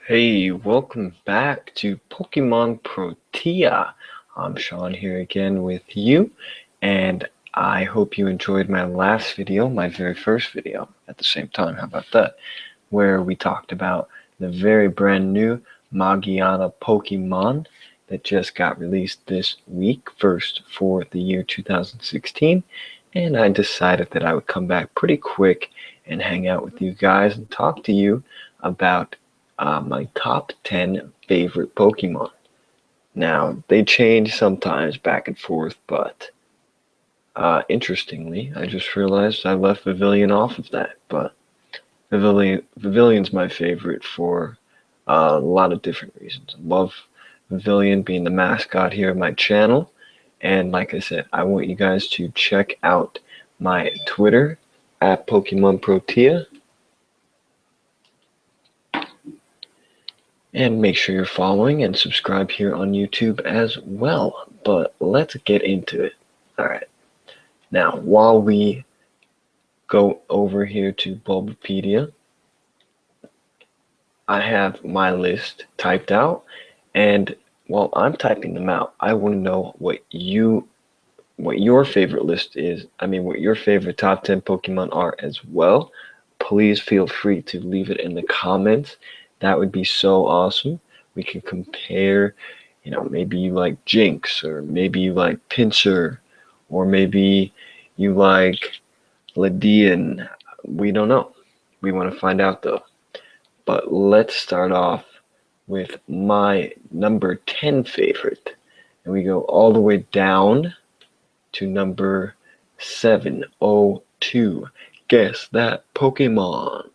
Hey, welcome back to Pokemon Protea. I'm Sean here again with you, and I hope you enjoyed my last video, my very first video at the same time. How about that? Where we talked about the very brand new Magiana Pokemon that just got released this week, first for the year 2016. And I decided that I would come back pretty quick and hang out with you guys and talk to you about my top 10 favorite Pokemon. Now, they change sometimes back and forth, but interestingly, I just realized I left Pavilion off of that. But Pavilion's my favorite for a lot of different reasons. I love Pavilion being the mascot here of my channel. And like I said, I want you guys to check out my Twitter at Pokemon Protea. And make sure you're following and subscribe here on YouTube as well. But let's get into it. Alright. Now, while we go over here to Bulbapedia, I have my list typed out. And while I'm typing them out, I want to know what your favorite list is. I mean, what your favorite top 10 Pokemon are as well. Please feel free to leave it in the comments. That would be so awesome. We can compare, maybe you like Jinx, or maybe you like Pinsir, or maybe you like Ledian. We don't know. We want to find out though. But let's start off with my number 10 favorite. And we go all the way down to number 702. Guess that Pokemon.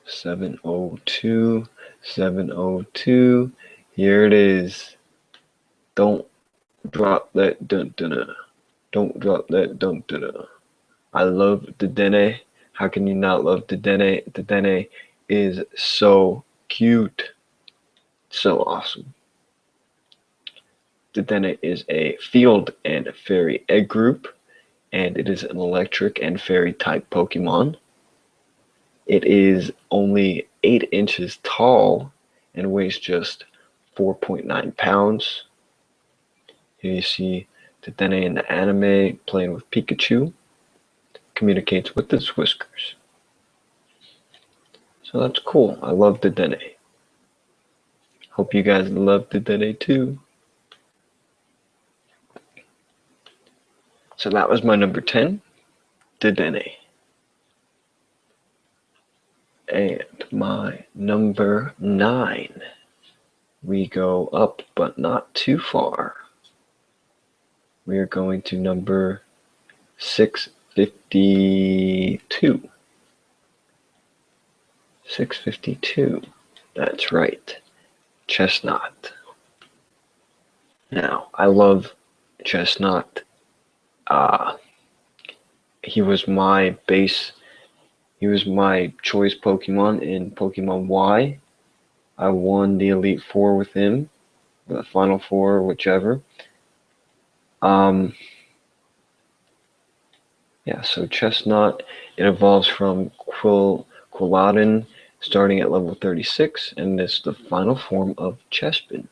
702, 702. Here it is. Don't drop that dun-dun-dun. Don't drop that dun-dun-dun. I love Dedenne. How can you not love Dedenne? Dedenne is so cute. So awesome. Dedenne is a field and fairy egg group, and it is an electric and fairy type Pokemon. It is only 8 inches tall and weighs just 4.9 pounds. Here you see Dedenne in the anime playing with Pikachu. Communicates with its whiskers. So that's cool. I love Dedenne. Hope you guys love Dedenne too. So that was my number 10, Dedenne. And my number 9, we go up but not too far. We are going to number 652. 652. That's right. Chestnut. Now, I love Chestnut. He was my choice Pokemon in Pokemon Y. I won the Elite Four with him, the Final Four, whichever. Yeah, so Chestnut, it evolves from Quilladin, starting at level 36, and it's the final form of Chespin.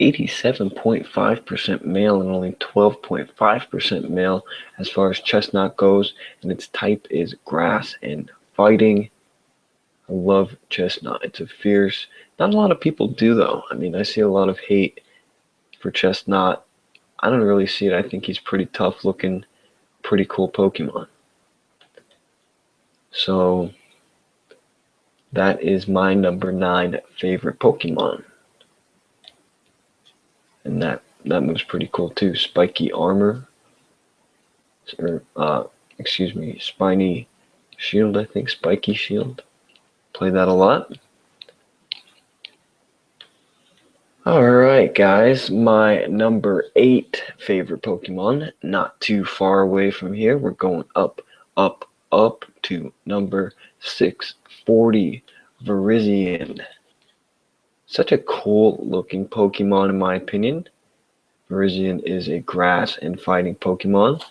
87.5% male and only 12.5% male as far as Chestnut goes, and its type is grass and fighting. I love Chestnut. It's a fierce. Not a lot of people do though. I mean, I see a lot of hate for Chestnut. I don't really see it. I think he's pretty tough looking, pretty cool Pokemon. So that is my number 9 favorite Pokemon. And that move's pretty cool too. Spiky armor. Or, spiny shield, I think. Spiky shield. Play that a lot. Alright guys, my number 8 favorite Pokemon, not too far away from here. We're going up, up, up to number 640, Virizion. Such a cool looking Pokemon in my opinion. Virizion is a grass and fighting Pokemon,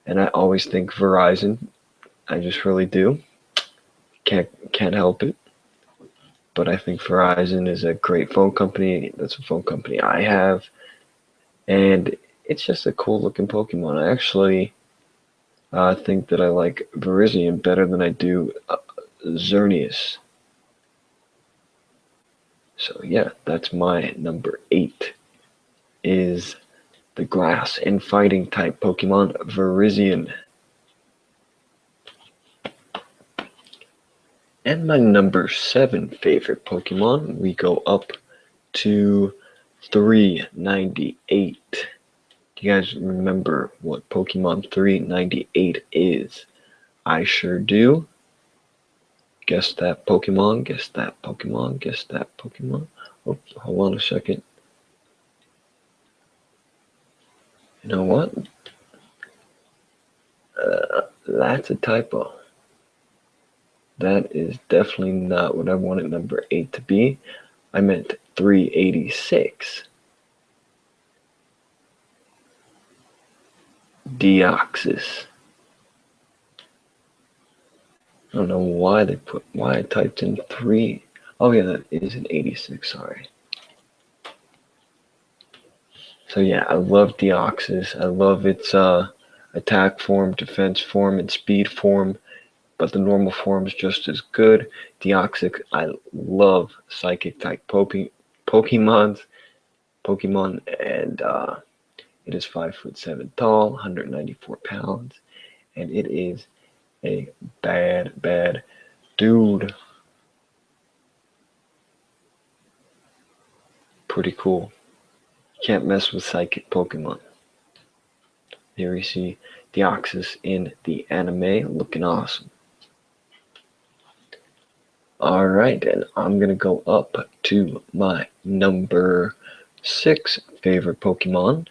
and I always think Verizon I just really do. Can't help it. But I think Verizon is a great phone company. That's a phone company I have, and it's just a cool looking Pokemon. I actually think that I like Virizion better than I do Xerneas. So yeah, that's my number 8 is the grass and fighting type Pokemon Virizion. And my number 7 favorite Pokemon, we go up to 398. Do you guys remember what Pokemon 398 is? I sure do. Guess that Pokemon, guess that Pokemon, guess that Pokemon. Oh, hold on a second. You know what? That's a typo. That is definitely not what I wanted number 8 to be. I meant 386. Deoxys. I don't know why I typed in 3. Oh yeah, that is an 86, sorry. So yeah, I love Deoxys. I love its attack form, defense form, and speed form, but the normal form is just as good. Deoxys, I love psychic type Pokemon, and it is 5'7" tall, 194 pounds, and it is a bad dude. Pretty cool. Can't mess with psychic Pokemon. Here we see Deoxys in the anime, looking awesome. Alright, and I'm gonna go up to my number 6 favorite Pokemon.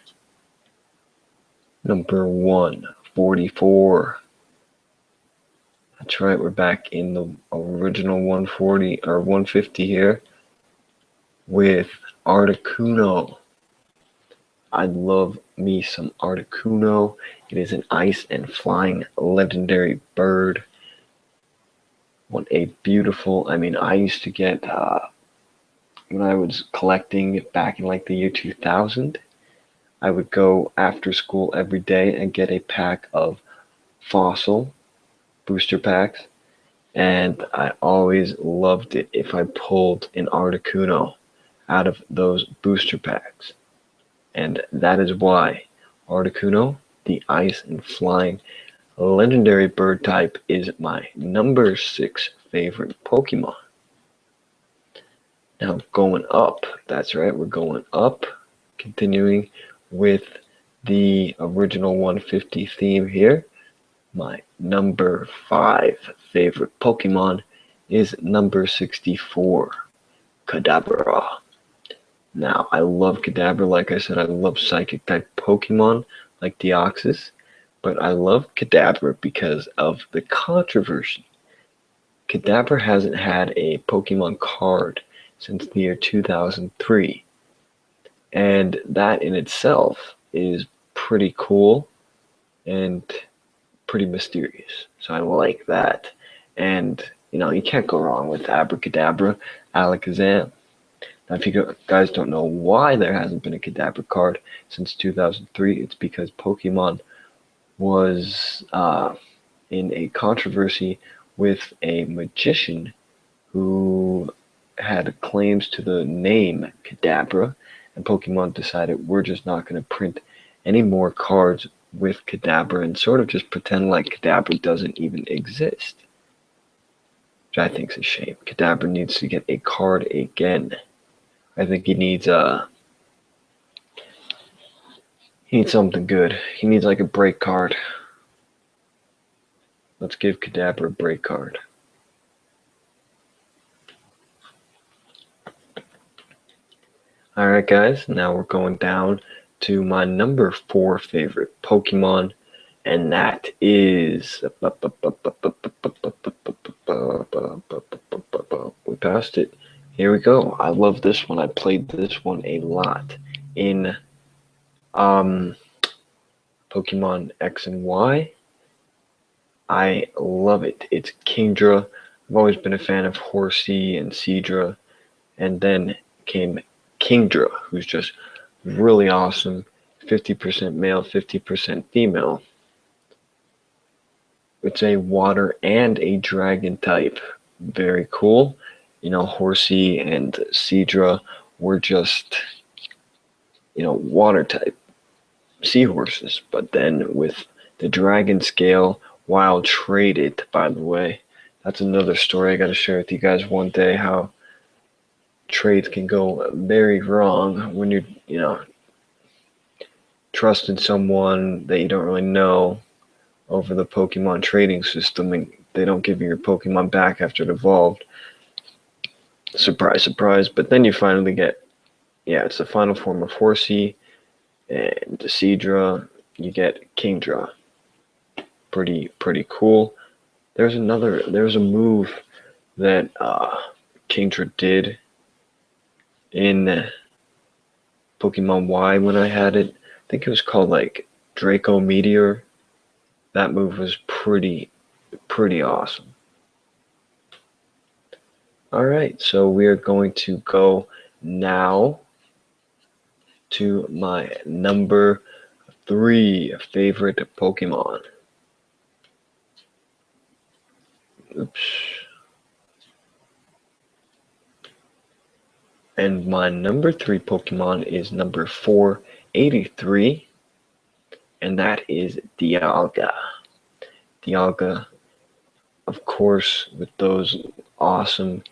Number 144. That's right, we're back in the original 140 or 150 here with Articuno. I love me some Articuno. It is an ice and flying legendary bird. What a beautiful, I used to get, when I was collecting back in like the year 2000, I would go after school every day and get a pack of fossil booster packs, and I always loved it if I pulled an Articuno out of those booster packs. And that is why Articuno, the ice and flying legendary bird type, is my number 6 favorite Pokemon. Now going up, that's right, we're going up, continuing with the original 150 theme here. My number 5 favorite Pokemon is number 64, Kadabra. Now, I love Kadabra. Like I said, I love psychic type Pokemon like Deoxys, but I love Kadabra because of the controversy. Kadabra hasn't had a Pokemon card since the year 2003, and that in itself is pretty cool and pretty mysterious. So I like that. And, you can't go wrong with Abracadabra, Alakazam. Now, if you guys don't know why there hasn't been a Kadabra card since 2003, it's because Pokemon was in a controversy with a magician who had claims to the name Kadabra, and Pokemon decided we're just not going to print any more cards with Kadabra and sort of just pretend like Kadabra doesn't even exist. Which I think is a shame. Kadabra needs to get a card again. I think he needs something good. He needs like a break card. Let's give Kadabra a break card. Alright guys, now we're going down to my number 4 favorite Pokemon, and that is, we passed it. Here we go. I love this one. I played this one a lot in Pokemon X and Y. I love it. It's Kingdra. I've always been a fan of Horsey and Seadra, and then came Kingdra, who's just really awesome. 50% male, 50% female. It's a water and a dragon type. Very cool. Horsey and Seadra were just, water type seahorses. But then with the dragon scale, while traded, by the way, that's another story I got to share with you guys one day, how trades can go very wrong when you're trusting someone that you don't really know over the Pokemon trading system, and they don't give you your Pokemon back after it evolved. Surprise, surprise. But then you finally get, it's the final form of Horsey and Seadra. You get Kingdra. Pretty cool. There's a move that Kingdra did in Pokemon Y when I had it. I think it was called like Draco Meteor. That move was pretty awesome. Alright, so we are going to go now to my number 3 favorite Pokemon. Oops. And my number 3 Pokemon is number 483, and that is Dialga. Dialga, of course, with those awesome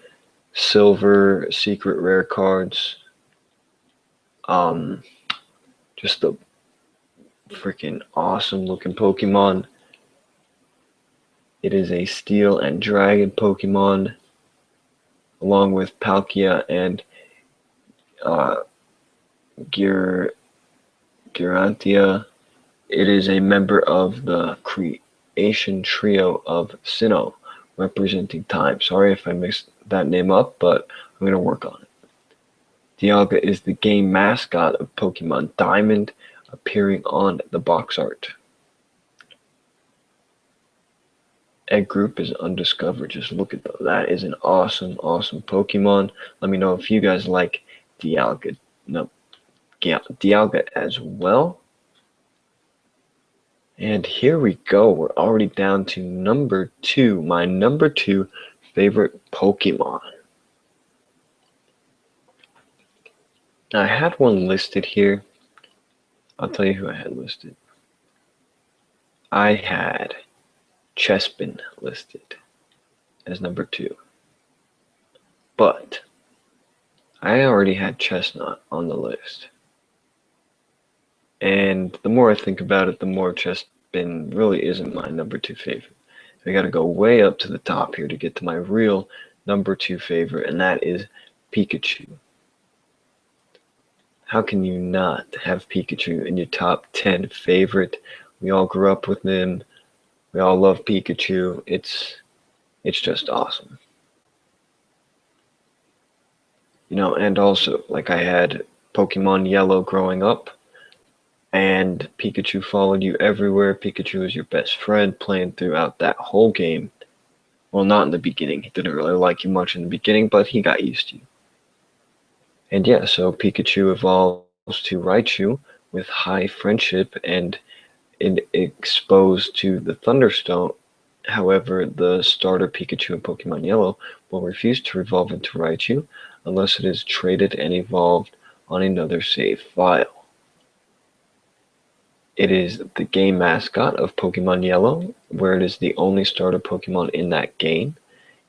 silver secret rare cards. Just the freaking awesome looking Pokemon. It is a Steel and Dragon Pokemon, along with Palkia and Girantia. It is a member of the creation trio of Sinnoh, representing time. Sorry if I mixed that name up, but I'm going to work on it. Dialga is the game mascot of Pokemon Diamond, appearing on the box art. Egg group is undiscovered. Just look at that. That is an awesome Pokemon. Let me know if you guys like Dialga. No, Dialga as well. And here we go. We're already down to number 2. My number 2 favorite Pokemon. Now, I had one listed here. I'll tell you who I had listed. I had Chespin listed as number 2. But I already had Chestnut on the list. And the more I think about it, the more Chespin really isn't my number 2 favorite. I gotta go way up to the top here to get to my real number 2 favorite, and that is Pikachu. How can you not have Pikachu in your top 10 favorite? We all grew up with him. We all love Pikachu. It's just awesome. And also, like, I had Pokemon Yellow growing up, and Pikachu followed you everywhere. Pikachu was your best friend playing throughout that whole game. Well, not in the beginning. He didn't really like you much in the beginning, but he got used to you. And yeah, so Pikachu evolves to Raichu with high friendship and exposed to the Thunderstone. However, the starter Pikachu in Pokemon Yellow will refuse to evolve into Raichu unless it is traded and evolved on another save file. It is the game mascot of Pokemon Yellow, where it is the only starter Pokemon in that game.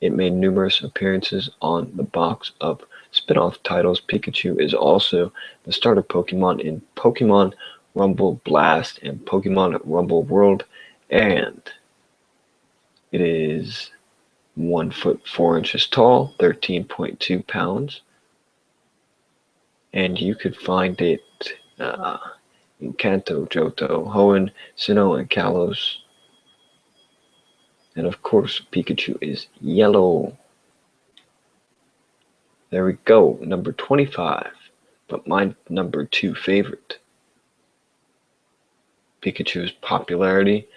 It made numerous appearances on the box of spin-off titles. Pikachu is also the starter Pokemon in Pokemon Rumble Blast and Pokemon Rumble World, and it is 1 foot 4 inches tall, 13.2 pounds, and you could find it in Kanto, Johto, Hoenn, Sinnoh, and Kalos. And of course, Pikachu is yellow. There we go, number 25, but my number 2 favorite. Pikachu's popularity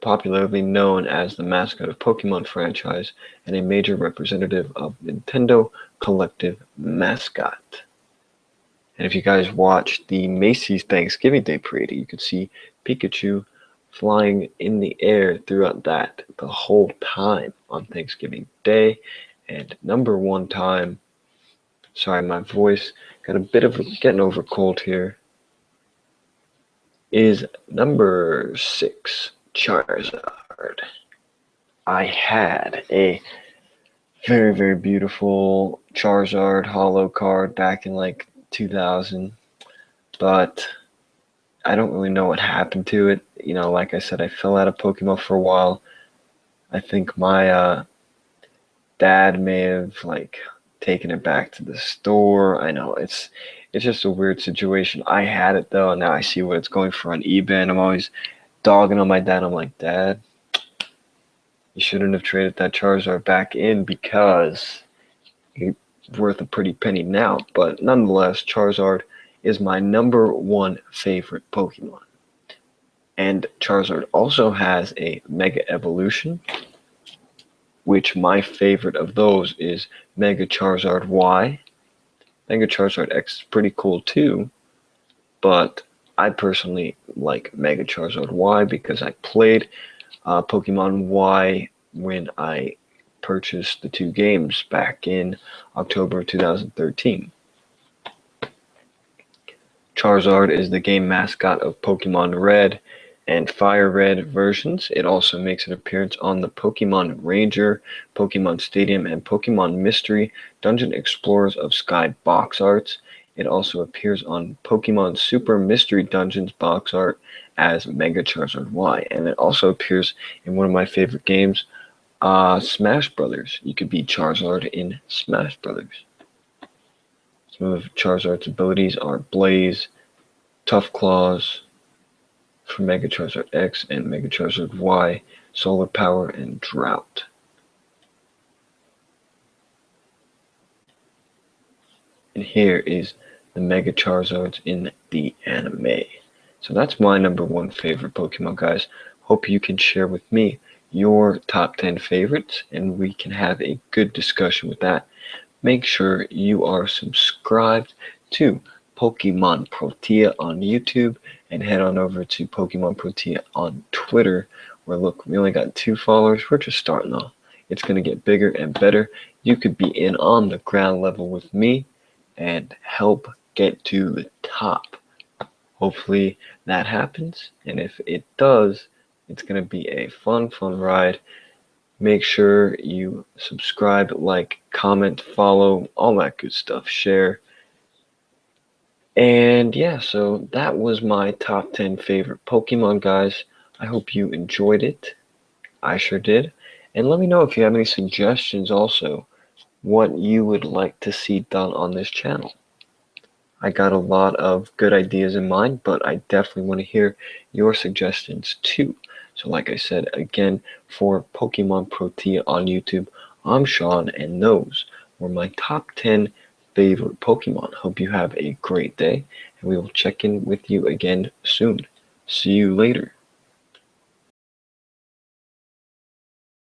popularly known as the mascot of Pokemon franchise and a major representative of Nintendo collective mascot. And if you guys watch the Macy's Thanksgiving Day Parade, you could see Pikachu flying in the air throughout that the whole time on Thanksgiving Day. And number one time, sorry, my voice got a bit of getting over cold here, is number 6, Charizard. I had a very, very beautiful Charizard holo card back in like 2000, but I don't really know what happened to it. You know, like I said, I fell out of Pokemon for a while. I think my dad may have like taken it back to the store. I know it's just a weird situation. I had it though, and now I see what it's going for on eBay, and I'm always dogging on my dad. I'm like, Dad, you shouldn't have traded that Charizard back in because it's worth a pretty penny now. But nonetheless, Charizard is my number one favorite Pokemon. And Charizard also has a Mega Evolution, which my favorite of those is Mega Charizard Y. Mega Charizard X is pretty cool too, but I personally like Mega Charizard Y because I played Pokemon Y when I purchased the 2 games back in October 2013. Charizard is the game mascot of Pokemon Red and Fire Red versions. It also makes an appearance on the Pokemon Ranger, Pokemon Stadium, and Pokemon Mystery Dungeon Explorers of Sky box arts. It also appears on Pokemon Super Mystery Dungeons box art as Mega Charizard Y, and it also appears in one of my favorite games, Smash Brothers. You could be Charizard in Smash Brothers. Some of Charizard's abilities are Blaze, Tough Claws for Mega Charizard X and Mega Charizard Y, Solar Power, and Drought. And here is the Mega Charizards in the anime. So that's my number one favorite Pokemon, guys. Hope you can share with me your top 10 favorites and we can have a good discussion with that. Make sure you are subscribed to Pokemon Protea on YouTube and head on over to Pokemon Protea on Twitter, where look, we only got 2 followers. We're just starting off. It's going to get bigger and better. You could be in on the ground level with me and help get to the top. Hopefully that happens, and if it does, it's going to be a fun ride. Make sure you subscribe, like, comment, follow, all that good stuff, share. And yeah, so that was my top 10 favorite Pokemon, guys. I hope you enjoyed it. I sure did. And let me know if you have any suggestions also, what you would like to see done on this channel. I got a lot of good ideas in mind, but I definitely want to hear your suggestions too. So like I said, again, for Pokemon Protea on YouTube, I'm Sean, and those were my top 10 favorite Pokemon. Hope you have a great day, and we will check in with you again soon. See you later.